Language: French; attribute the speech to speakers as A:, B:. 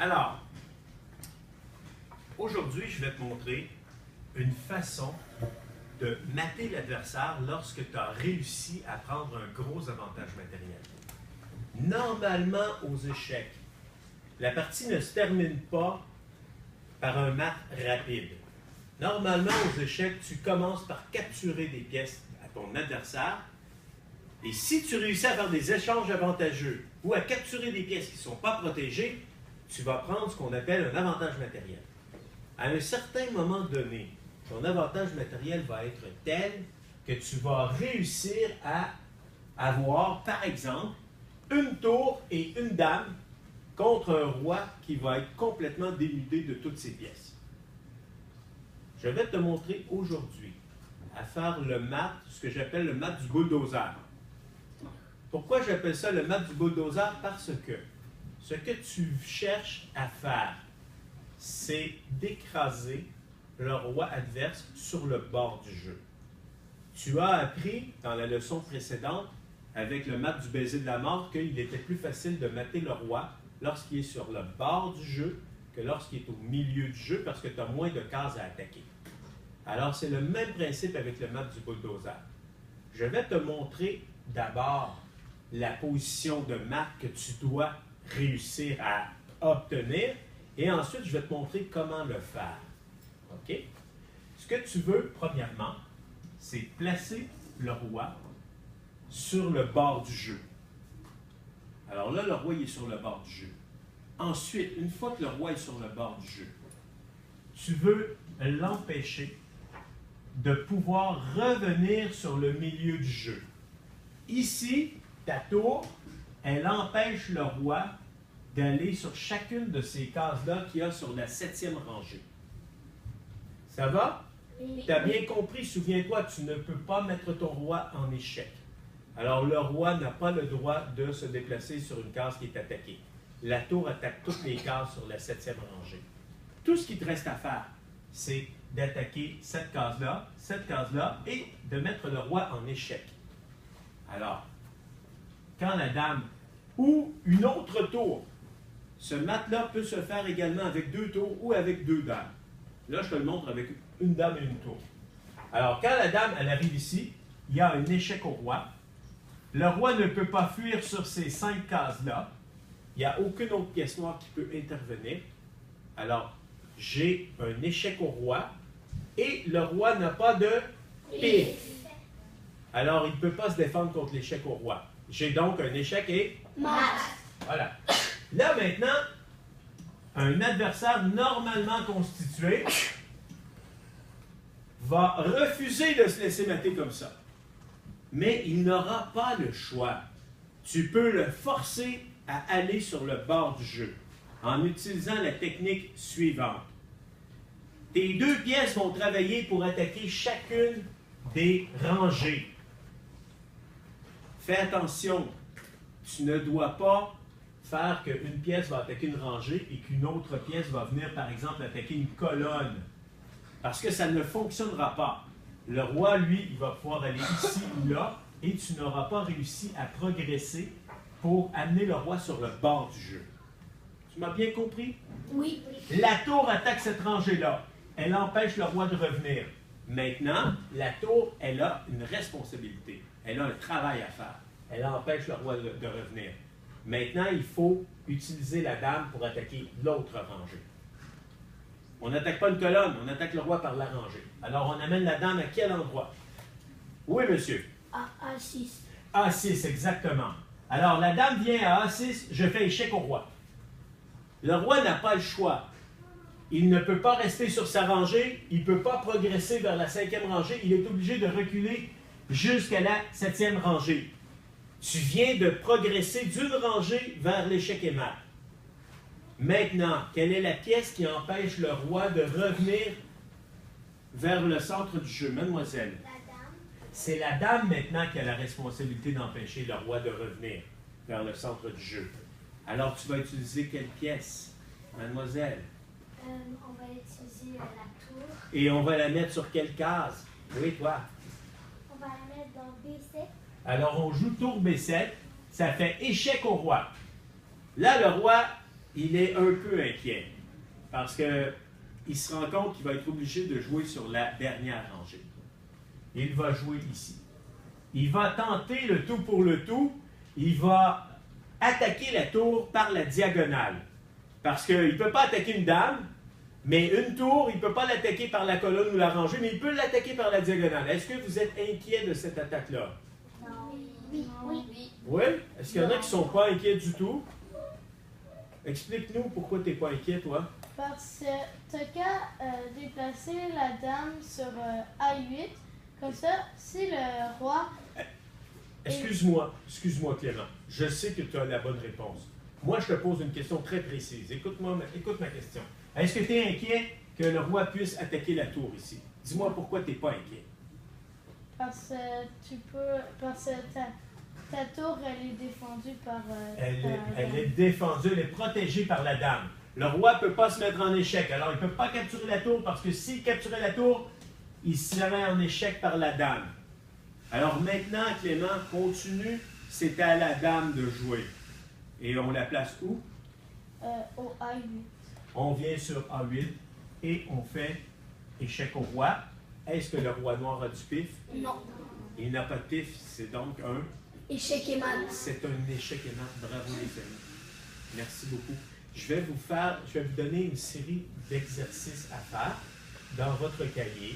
A: Alors, aujourd'hui, je vais te montrer une façon de mater l'adversaire lorsque tu as réussi à prendre un gros avantage matériel. Normalement, aux échecs, la partie ne se termine pas par un mat rapide. Normalement, aux échecs, tu commences par capturer des pièces à ton adversaire. Et si tu réussis à faire des échanges avantageux ou à capturer des pièces qui ne sont pas protégées, tu vas prendre ce qu'on appelle un avantage matériel. À un certain moment donné, ton avantage matériel va être tel que tu vas réussir à avoir, par exemple, une tour et une dame contre un roi qui va être complètement dénudé de toutes ses pièces. Je vais te montrer aujourd'hui à faire le mat, ce que j'appelle le mat du bulldozer. Pourquoi j'appelle ça le mat du bulldozer? Parce que ce que tu cherches à faire, c'est d'écraser le roi adverse sur le bord du jeu. Tu as appris dans la leçon précédente, avec le mat du baiser de la mort, qu'il était plus facile de mater le roi lorsqu'il est sur le bord du jeu que lorsqu'il est au milieu du jeu, parce que tu as moins de cases à attaquer. Alors, c'est le même principe avec le mat du bulldozer. Je vais te montrer d'abord la position de mat que tu dois réussir à obtenir, et ensuite, je vais te montrer comment le faire. OK? Ce que tu veux, premièrement, c'est placer le roi sur le bord du jeu. Alors là, le roi il est sur le bord du jeu. Ensuite, une fois que le roi est sur le bord du jeu, tu veux l'empêcher de pouvoir revenir sur le milieu du jeu. Ici, ta tour, elle empêche le roi d'aller sur chacune de ces cases-là qu'il y a sur la 7e rangée. Ça va?
B: Oui.
A: Tu as bien compris, souviens-toi, tu ne peux pas mettre ton roi en échec. Alors, le roi n'a pas le droit de se déplacer sur une case qui est attaquée. La tour attaque toutes les cases sur la 7e rangée. Tout ce qui te reste à faire, c'est d'attaquer cette case-là et de mettre le roi en échec. Alors, quand la dame ou une autre tour, ce mat-là peut se faire également avec 2 tours ou avec 2 dames. Là, je te le montre avec une dame et une tour. Alors, quand la dame, elle arrive ici, il y a un échec au roi. Le roi ne peut pas fuir sur ces 5 cases-là. Il n'y a aucune autre pièce noire qui peut intervenir. Alors, j'ai un échec au roi et le roi n'a pas de pif. Alors, il ne peut pas se défendre contre l'échec au roi. J'ai donc un échec et
B: Mat.
A: voilà. Là, maintenant, un adversaire normalement constitué va refuser de se laisser mater comme ça. Mais il n'aura pas le choix. Tu peux le forcer à aller sur le bord du jeu en utilisant la technique suivante. Tes 2 pièces vont travailler pour attaquer chacune des rangées. Fais attention, tu ne dois pas faire qu'une pièce va attaquer une rangée et qu'une autre pièce va venir, par exemple, attaquer une colonne. Parce que ça ne fonctionnera pas. Le roi, lui, il va pouvoir aller ici ou là, et tu n'auras pas réussi à progresser pour amener le roi sur le bord du jeu. Tu m'as bien compris?
B: Oui.
A: La tour attaque cette rangée-là. Elle empêche le roi de revenir. Maintenant, la tour, elle a une responsabilité. Elle a un travail à faire. Elle empêche le roi de revenir. Maintenant, il faut utiliser la dame pour attaquer l'autre rangée. On n'attaque pas une colonne, on attaque le roi par la rangée. Alors, on amène la dame à quel endroit? Oui, monsieur.
B: À A6.
A: A6, exactement. Alors, la dame vient à A6, je fais échec au roi. Le roi n'a pas le choix. Il ne peut pas rester sur sa rangée, il ne peut pas progresser vers la 5e rangée, il est obligé de reculer jusqu'à la 7e rangée. Tu viens de progresser d'une rangée vers l'échec et mat. Maintenant, quelle est la pièce qui empêche le roi de revenir vers le centre du jeu, mademoiselle?
B: La dame.
A: C'est la dame maintenant qui a la responsabilité d'empêcher le roi de revenir vers le centre du jeu. Alors, tu vas utiliser quelle pièce, mademoiselle?
B: On va utiliser la tour.
A: Et on va la mettre sur quelle case? Oui, toi.
B: On va la mettre dans B7.
A: Alors, on joue tour B7. Ça fait échec au roi. Là, le roi, il est un peu inquiet parce qu'il se rend compte qu'il va être obligé de jouer sur la dernière rangée. Il va jouer ici. Il va tenter le tout pour le tout. Il va attaquer la tour par la diagonale. Parce qu'il ne peut pas attaquer une dame, mais une tour, il ne peut pas l'attaquer par la colonne ou la rangée, mais il peut l'attaquer par la diagonale. Est-ce que vous êtes inquiet de cette attaque-là?
B: Oui. Oui.
A: Oui? Est-ce qu'il y en a qui ne sont pas inquiets du tout? Explique-nous pourquoi tu n'es pas inquiet, toi.
C: Parce que tu qu'à déplacer la dame sur A8. Comme ça, si le roi...
A: Excuse-moi, Clément. Je sais que tu as la bonne réponse. Moi, je te pose une question très précise. Écoute ma question. Est-ce que tu es inquiet que le roi puisse attaquer la tour ici? Dis-moi pourquoi tu n'es pas inquiet.
C: Parce que ta tour, elle est défendue par...
A: Elle est défendue, elle est protégée par la dame. Le roi ne peut pas se mettre en échec. Alors, il ne peut pas capturer la tour parce que s'il capturait la tour, il serait en échec par la dame. Alors maintenant, Clément, continue. C'est à la dame de jouer. Et on la place où?
C: Au A8.
A: On vient sur A8 et on fait échec au roi. Est-ce que le roi noir a du pif?
B: Non.
A: Il n'a pas de pif, c'est donc un...
B: Échec et mat.
A: C'est un échec et mat. Bravo les amis. Merci beaucoup. Je vais vous donner une série d'exercices à faire dans votre cahier.